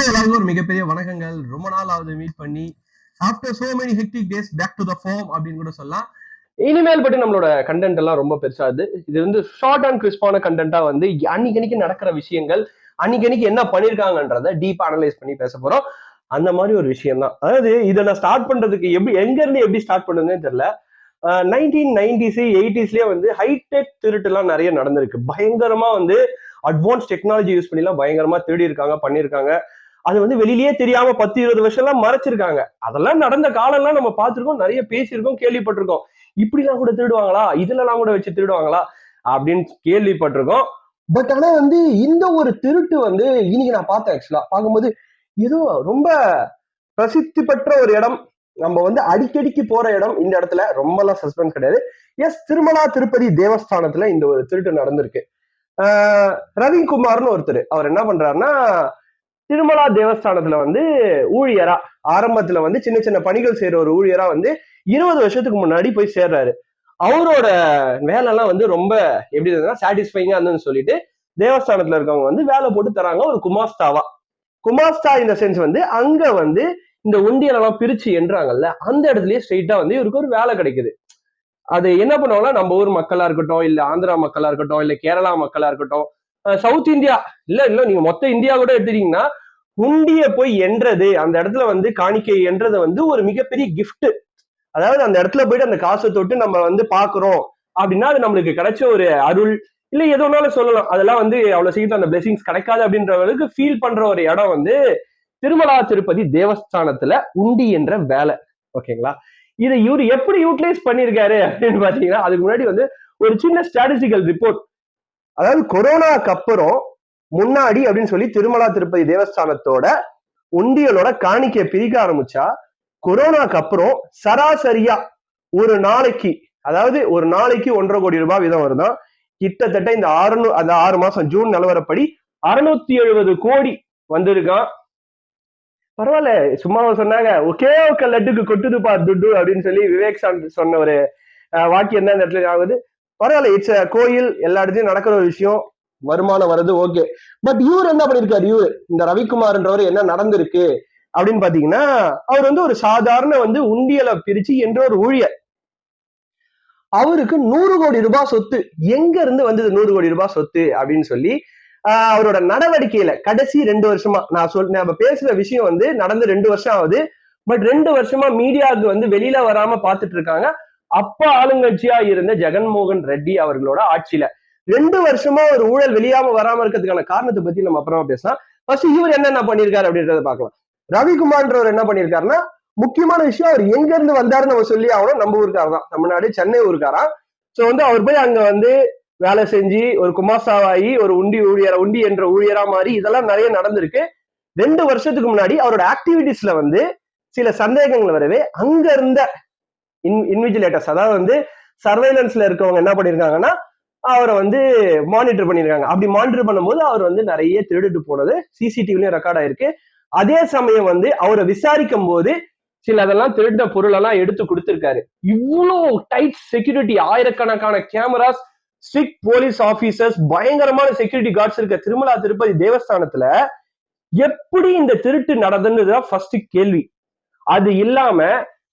எல்லாருக்கும் ஒரு மிகப்பெரிய வணக்கங்கள். ரொம்ப நாள் ஆகுது மீட் பண்ணி. After so many hectic days back to the farm அப்படின்னு கூட சொல்லலாம். இனிமேல் பற்றி நம்மளோட கண்டென்ட் எல்லாம் ரொம்ப பெருசாது. இது வந்து ஷார்ட் அண்ட் கிறிஸ்பான கண்டென்ட்டா வந்து அன்னைக்கு நடக்கிற விஷயங்கள், அன்னைக்கு என்ன பண்ணிருக்காங்கன்றத டீப்பா அனலைஸ் பண்ணி பேச போறோம். அந்த மாதிரி ஒரு விஷயம் தான். அதாவது இதை நான் ஸ்டார்ட் பண்றதுக்கு எங்க இருந்து எப்படி ஸ்டார்ட் பண்ணுதுன்னு தெரியல. 1990s 80sலயே வந்து ஹைடெக் திருட்டு எல்லாம் நிறைய நடந்திருக்கு. பயங்கரமா வந்து அட்வான்ஸ் டெக்னாலஜி யூஸ் பண்ணி எல்லாம் பயங்கரமா திருடி இருக்காங்க, பண்ணிருக்காங்க. அது வந்து வெளியிலேயே தெரியாம 10-20 வருஷம் எல்லாம் மறைச்சிருக்காங்க. அதெல்லாம் நடந்த காலம் எல்லாம் நம்ம பார்த்திருக்கோம், நிறைய பேசியிருக்கோம், கேள்விப்பட்டிருக்கோம். இப்படி எல்லாம் கூட திருடுவாங்களா, இதுல எல்லாம் கூட வச்சு திருடுவாங்களா அப்படின்னு கேள்விப்பட்டிருக்கோம். பட் ஆனா வந்து இந்த ஒரு திருட்டு வந்து இன்னைக்கு நான் பார்த்தேன். ஆக்சுவலா பார்க்கும்போது ஏதோ ரொம்ப பிரசித்தி பெற்ற ஒரு இடம், நம்ம வந்து அடிக்கடிக்கு போற இடம். இந்த இடத்துல ரொம்ப எல்லாம் சஸ்பென்ஸ் கிடையாது. எஸ், திருமலா திருப்பதி தேவஸ்தானத்துல இந்த ஒரு திருட்டு நடந்திருக்கு. ரவிக்குமார்னு ஒருத்தர், அவர் என்ன பண்றாருன்னா, திருமலா தேவஸ்தானத்துல வந்து ஊழியரா, ஆரம்பத்துல வந்து சின்ன சின்ன பணிகள் செய்யற ஒரு ஊழியரா வந்து 20 வருஷத்துக்கு முன்னாடி போய் சேர்றாரு. அவரோட வேலை எல்லாம் வந்து ரொம்ப எப்படி இருந்தா சாட்டிஸ்ஃபைங்கா இருந்ததுன்னு சொல்லிட்டு தேவஸ்தானத்துல இருக்கவங்க வந்து வேலை போட்டு தராங்க, ஒரு குமாஸ்தாவா. குமாஸ்தா இந்த சென்ஸ் வந்து அங்க வந்து இந்த உண்டியல் எல்லாம் பிரிச்சு என்றாங்கல்ல, அந்த இடத்துலயே ஸ்ட்ரெயிட்டா வந்து இவருக்கு ஒரு வேலை கிடைக்குது. அது என்ன பண்ணுவாங்கன்னா, நம்ம ஊர் மக்களா இருக்கட்டும், இல்ல ஆந்திரா மக்களா இருக்கட்டும், இல்ல கேரளா மக்களா இருக்கட்டும், சவுத் இந்தியா, இல்ல நீங்க மொத்த இந்தியா கூட எடுத்துட்டீங்கன்னா, உண்டிய போய் என்றது, அந்த இடத்துல வந்து காணிக்கை என்றது வந்து ஒரு மிகப்பெரிய கிஃப்ட். அதாவது அந்த இடத்துல போயிட்டு அந்த காசை தொட்டு நம்ம வந்து பாக்குறோம் அப்படின்னா அது நம்மளுக்கு கிடைச்ச ஒரு அருள், இல்ல எதுனாலும் சொல்லலாம். அதெல்லாம் வந்து அவ்வளவு சீக்கிரம் அந்த பிளெஸிங்ஸ் கிடைக்காது அப்படின்றவங்களுக்கு ஃபீல் பண்ற ஒரு இடம் வந்து திருமலா திருப்பதி தேவஸ்தானத்துல உண்டி என்ற வேலை. ஓகேங்களா? இதை இவர் எப்படி யூட்டிலைஸ் பண்ணிருக்காரு அப்படின்னு பாத்தீங்கன்னா, அதுக்கு முன்னாடி வந்து ஒரு சின்ன ஸ்டாட்டிஸ்டிக்கல் ரிப்போர்ட். அதாவது கொரோனாக்கு அப்புறம் முன்னாடி அப்படின்னு சொல்லி திருமலா திருப்பதி தேவஸ்தானத்தோட உண்டியலோட காணிக்கையை பிரிக்க ஆரம்பிச்சா, கொரோனாக்கு அப்புறம் சராசரியா ஒரு நாளைக்கு, அதாவது ஒரு நாளைக்கு 1.5 கோடி ரூபாய் வீதம் வருதான். கிட்டத்தட்ட இந்த 6 மாசம் ஜூன் நிலவரப்படி 670 கோடி வந்திருக்கான். பரவாயில்ல, சும்மா சொன்னாங்க, ஒகே லட்டுக்கு கொட்டுதுப்பா துட்டு அப்படின்னு சொல்லி விவேக் சொன்ன ஒரு வாக்கியம் தான் இந்த இடத்துல ஆகுது. பரவாயில்ல, இட்ஸ் கோயில், எல்லா இடத்தையும் நடக்கிற ஒரு விஷயம், வருமானம் வருது, ஓகே. பட் இவர் என்ன பண்ணிருக்காரு, இவர் இந்த ரவிக்குமார்ன்றவர் என்ன நடந்திருக்கு அப்படின்னு பாத்தீங்கன்னா, அவர் வந்து ஒரு சாதாரண வந்து உண்டியலை பிரிச்சு என்ற ஒரு ஊழியர். அவருக்கு 100 கோடி ரூபாய் சொத்து. எங்க இருந்து வந்தது 100 கோடி ரூபாய் சொத்து அப்படின்னு சொல்லி அவரோட நடவடிக்கையில கடைசி 2 வருஷமா நம்ம பேசுற விஷயம் வந்து நடந்து 2 வருஷம் ஆகுது. பட் 2 வருஷமா மீடியாவுக்கு வந்து வெளியில வராம பாத்துட்டு இருக்காங்க. அப்ப ஆளுங்கட்சியா இருந்த ஜெகன்மோகன் ரெட்டி அவர்களோட ஆட்சியில 2 வருஷமா ஒரு ஊழல் வெளியாம வராம இருக்கிறதுக்கான காரணத்தை பத்தி நம்ம அப்புறமா பேசலாம். ஃபர்ஸ்ட் இவர் என்னென்ன பண்ணிருக்காரு அப்படின்றத பாக்கலாம். ரவிக்குமார்ன்றவர் என்ன பண்ணிருக்காருன்னா, முக்கியமான விஷயம், அவர் எங்க இருந்து வந்தாருன்னு நம்ம சொல்லி ஆகணும். நம்ம ஊருக்காரர் தான், தமிழ்நாடு சென்னை ஊருக்காரா. சோ வந்து அவர் போய் அங்க வந்து வேலை செஞ்சு ஒரு குமாசாவாயி ஒரு உண்டி என்ற ஊழியரா மாறி இதெல்லாம் நிறைய நடந்திருக்கு. 2 வருஷத்துக்கு முன்னாடி அவரோட ஆக்டிவிட்டிஸ்ல வந்து சில சந்தேகங்கள் வரவே அங்க இருந்த இன்விஜிலேட்டர்ஸ், அதாவது வந்து சர்வைலன்ஸ்ல இருக்கவங்க என்ன பண்ணிருக்காங்கன்னா, அவரை வந்து மானிட்டர் பண்ணிருக்காங்க. அப்படி மானிட்டர் பண்ணும்போது அவர் வந்து நிறைய திருடிட்டு போனது சிசிடிவிலையும் ரெக்கார்ட் ஆயிருக்கு. அதே சமயம் வந்து அவரை விசாரிக்கும் போது சில அதெல்லாம் திருடின பொருள் எல்லாம் எடுத்து கொடுத்திருக்காரு. இவ்வளவு டைட் செக்யூரிட்டி, ஆயிரக்கணக்கான கேமராஸ், ஸ்ட்ரிக்ட் போலீஸ் ஆபீசர்ஸ், பயங்கரமான செக்யூரிட்டி கார்ட்ஸ் இருக்க திருமலா திருப்பதி தேவஸ்தானத்துல எப்படி இந்த திருட்டு நடந்ததுதான் ஃபர்ஸ்ட் கேள்வி. அது இல்லாம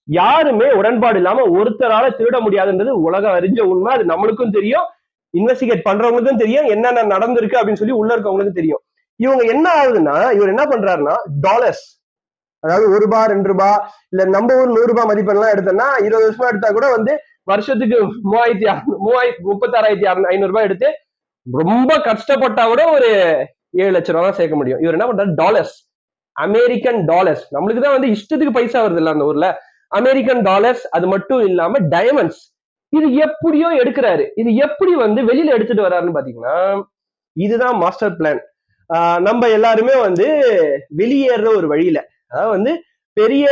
யாருமே உடன்பாடு இல்லாம ஒருத்தரால திருட முடியாதுன்றது உலகம் அறிஞ்ச உண்மை. அது நம்மளுக்கும் தெரியும், இன்வெஸ்டிகேட் பண்றவங்களுக்கும் தெரியும், என்னென்ன நடந்திருக்கு அப்படின்னு சொல்லி உள்ள இருக்கவங்களுக்கும் தெரியும். இவங்க என்ன ஆகுதுன்னா, இவர் என்ன பண்றாருன்னா, டாலர்ஸ், அதாவது 1 ரூபாய் 2 ரூபாய், இல்ல நம்ம ஊர் 100 ரூபாய் மதிப்பெல்லாம் எடுத்தோம்னா 20 வருஷமா எடுத்தா கூட வந்து வருஷத்துக்கு 36,500 ரூபாய் எடுத்து ரொம்ப கஷ்டப்பட்டா கூட ஒரு 7 லட்சம் ரூபாய் தான் சேர்க்க முடியும். இவர் என்ன பண்றாரு, டாலர்ஸ், அமெரிக்கன் டாலர்ஸ். நம்மளுக்கு தான் வந்து இஷ்டத்துக்கு பைசா வருது இல்ல அந்த ஊர்ல, அமெரிக்கன் டாலர்ஸ். அது மட்டும் இல்லாம டைமண்ட்ஸ், இது எப்படியோ எடுக்கிறாரு. இது எப்படி வந்து வெளியில எடுத்துட்டு வர்றாருன்னு பாத்தீங்கன்னா, இதுதான் மாஸ்டர் பிளான். நம்ம எல்லாருமே வந்து வெளியேற ஒரு வழியில, அதாவது வந்து பெரிய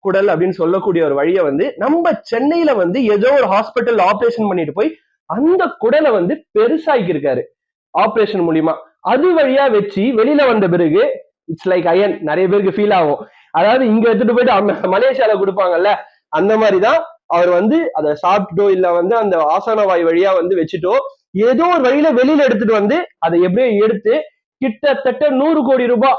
குடல் அப்படின்னு சொல்லக்கூடிய ஒரு வழியை வந்து நம்ம சென்னையில வந்து ஏதோ ஒரு ஹாஸ்பிட்டல் ஆபரேஷன் பண்ணிட்டு போய் அந்த குடலை வந்து பெருசாக்கி இருக்காரு ஆபரேஷன் மூலியமா. அது வழியா வச்சு வெளியில வந்த பிறகு இட்ஸ் லைக் அயன். நிறைய பேருக்கு ஃபீல் ஆகும், அதாவது இங்க எடுத்துட்டு போயிட்டு மலேசியால கொடுப்பாங்கல்ல, அந்த மாதிரிதான் அவர் வந்து அதை சாப்பிட்டோ இல்ல வந்து அந்த ஆசன வாய் வழியா வந்து வச்சுட்டோ ஏதோ ஒரு வழியில வெளியில எடுத்துட்டு வந்து அதை எப்படியோ எடுத்து கிட்டத்தட்ட 100 கோடி ரூபாய்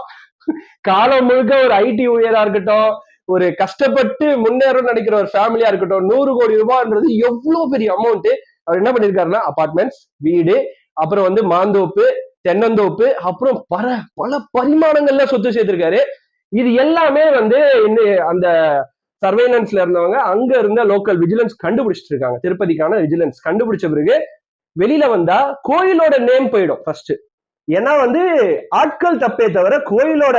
காலம் முழுக்க ஒரு ஐடி ஊழியரா இருக்கட்டும், ஒரு கஷ்டப்பட்டு முன்னேறும் நினைக்கிற ஒரு ஃபேமிலியா இருக்கட்டும், 100 கோடி ரூபாய்ன்றது எவ்வளவு பெரிய அமௌண்ட். அவர் என்ன பண்ணிருக்காருன்னா அபார்ட்மெண்ட்ஸ், வீடு, அப்புறம் வந்து மாந்தோப்பு, தென்னந்தோப்பு, அப்புறம் பல பரிமாணங்கள்ல சொத்து சேர்த்திருக்காரு. இது எல்லாமே வந்து அந்த சர்வேலன்ஸ்ல இருந்தவங்க அங்க இருந்த லோக்கல் விஜிலன்ஸ் கண்டுபிடிச்சிட்டு இருக்காங்க. திருப்பதிக்கான விஜிலன்ஸ் கண்டுபிடிச்ச பிறகு வெளியில வந்தா கோயிலோட நேம் போயிடும் ஃபர்ஸ்ட். ஏன்னா வந்து ஆட்கள் தப்பே தவிர கோயிலோட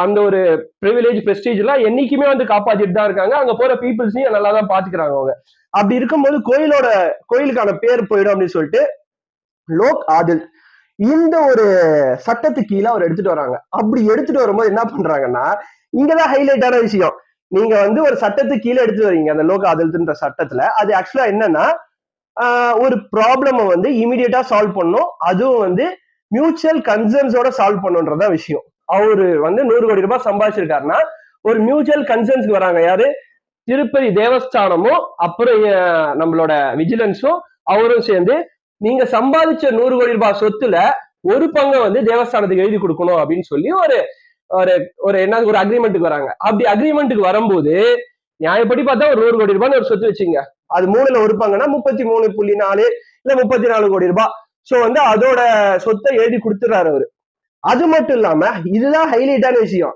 அந்த ஒரு ப்ரிவிலேஜ் பிரஸ்டீஜ் எல்லாம் என்னைக்குமே வந்து காப்பாத்திட்டு தான் இருக்காங்க. அங்க போற பீப்புள்ஸையும் நல்லா தான் பாத்துக்கிறாங்க அவங்க. அப்படி இருக்கும்போது கோயிலுக்கான பேர் போயிடும் அப்படின்னு சொல்லிட்டு லோக் ஆதில் இந்த ஒரு சட்டத்துக்கு கீழே அவர் எடுத்துட்டு வராங்க. அப்படி எடுத்துட்டு வரும்போது என்ன பண்றாங்கன்னா, இங்கதான் ஹைலைட்டான விஷயம். நீங்க வந்து ஒரு சட்டத்துக்கு கீழே எடுத்துட்டு வரீங்க அந்த லோக் ஆதில்ன்ற சட்டத்துல. அது ஆக்சுவலா என்னன்னா, ஒரு ப்ராப்ளம் வந்து இமீடியட்டா சால்வ் பண்ணும், அதுவும் வந்து மியூச்சுவல் கன்சர்ன்ஸோட சால்வ் பண்ணுன்றதா விஷயம். அவரு வந்து 100 கோடி ரூபாய் சம்பாதிச்சிருக்காருன்னா ஒரு மியூச்சுவல் கன்சர்ன்ஸ்க்கு வராங்க. யாரு? திருப்பதி தேவஸ்தானமும் அப்புறம் நம்மளோட விஜிலன்ஸும் அவரும் சேர்ந்து நீங்க சம்பாதிச்ச 100 கோடி ரூபாய் சொத்துல ஒரு பங்கை வந்து தேவஸ்தானத்துக்கு எழுதி கொடுக்கணும் அப்படின்னு சொல்லி ஒரு என்ன ஒரு அக்ரிமெண்ட்டுக்கு வராங்க. அப்படி அக்ரிமெண்ட்டுக்கு வரும்போது நியாயப்படி பார்த்தா ஒரு 100 கோடி ரூபாய் ஒரு சொத்து வச்சுங்க, அது 3ல ஒரு பங்குனா 33.4 இல்ல 34 கோடி ரூபாய். சோ வந்து அதோட சொத்தை எழுதி கொடுத்துறாரு அவரு. அது மட்டும் இல்லாம இதுதான் ஹைலைட்டான விஷயம்,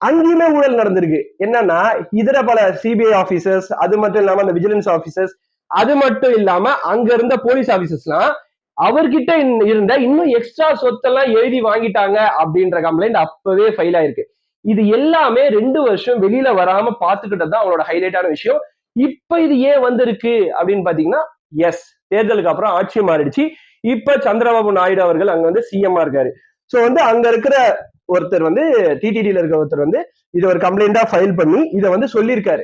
அங்கேயுமே ஊழல் நடந்திருக்கு. என்னன்னா இதர பல சிபிஐ ஆபீசர்ஸ், அது மட்டும் இல்லாம அந்த விஜிலன்ஸ் ஆபீசர்ஸ், அது மட்டும் இல்லாம அங்க இருந்த போலீஸ் ஆபீசர்ஸ்லாம் அவர்கிட்ட இருந்த இன்னும் எக்ஸ்ட்ரா சொத்தெல்லாம் எழுதி வாங்கிட்டாங்க அப்படின்ற கம்ப்ளைண்ட் அப்பவே ஃபைல் ஆயிருக்கு. இது எல்லாமே 2 வருஷம் வெளியில வராம பாத்துக்கிட்டது தான் அவங்களோட ஹைலைட்டான விஷயம். இப்ப இது ஏன் வந்திருக்கு அப்படின்னு பாத்தீங்கன்னா, எஸ், தேர்தலுக்கு அப்புறம் ஆட்சி மாறிடுச்சு. இப்ப சந்திரபாபு நாயுடு அவர்கள் அங்க வந்து சிஎம்மா இருக்காரு. சோ வந்து அங்க இருக்கிற ஒருத்தர் வந்து டிடிடில இருக்கிற ஒருத்தர் வந்து இதை ஒரு கம்ப்ளைண்டா ஃபைல் பண்ணி இதை வந்து சொல்லியிருக்காரு.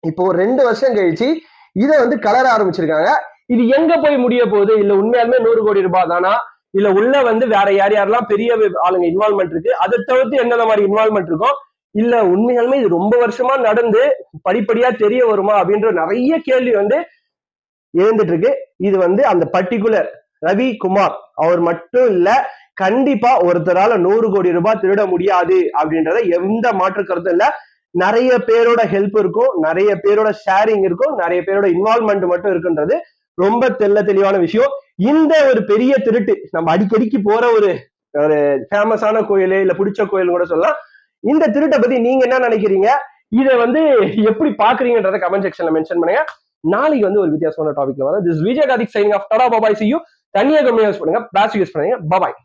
இப்போ ஒரு 2 வருஷம் கழிச்சு இதை வந்து கலர ஆரம்பிச்சிருக்காங்க. இது எங்க போய் முடிய போகுது? இல்ல உண்மையாலுமே 100 கோடி ரூபாய் தானா, இல்ல உள்ள வந்து வேற யாரெல்லாம் பெரிய ஆளுங்க இன்வால்மெண்ட் இருக்கு, அதை தவிர்த்து என்னென்ன மாதிரி இன்வால்மெண்ட் இருக்கும், இல்ல உண்மையாலுமே இது ரொம்ப வருஷமா நடந்து படிப்படியா தெரிய வருமா அப்படின்ற நிறைய கேள்வி வந்து எழுந்துட்டு இருக்கு. இது வந்து அந்த பர்டிகுலர் ரவி குமார் அவர் மட்டும் இல்ல, கண்டிப்பா ஒருத்தரால 100 கோடி ரூபாய் திருட முடியாது அப்படின்றத எந்த மாற்று கருத்தும் இல்ல. நிறைய பேரோட ஹெல்ப் இருக்கும், நிறைய பேரோட ஷேரிங் இருக்கும், நிறைய பேரோட இன்வால்மெண்ட் மட்டும் இருக்குன்றது ரொம்ப தெளிவான விஷயம். இந்த ஒரு பெரிய திருட்டு நம்ம அடிக்கடிக்கு போற ஒரு ஃபேமஸான கோயில், இல்ல பிடிச்ச கோயில் கூட சொல்லலாம். இந்த திருட்டை பத்தி நீங்க என்ன நினைக்கிறீங்க, இதை வந்து எப்படி பாக்குறீங்கன்றத கமெண்ட் செக்ஷன்ல மென்ஷன் பண்ணுங்க. நாளைக்கு வந்து ஒரு வித்தியாசமான டாபிக்ல வர. This Vijay Karthik signing off. டாடா பாபாய், see you. தனியாக யூஸ் பண்ணுங்க, பிளாஸ்டிக் யூஸ் பண்ணுங்க. பாபாய்.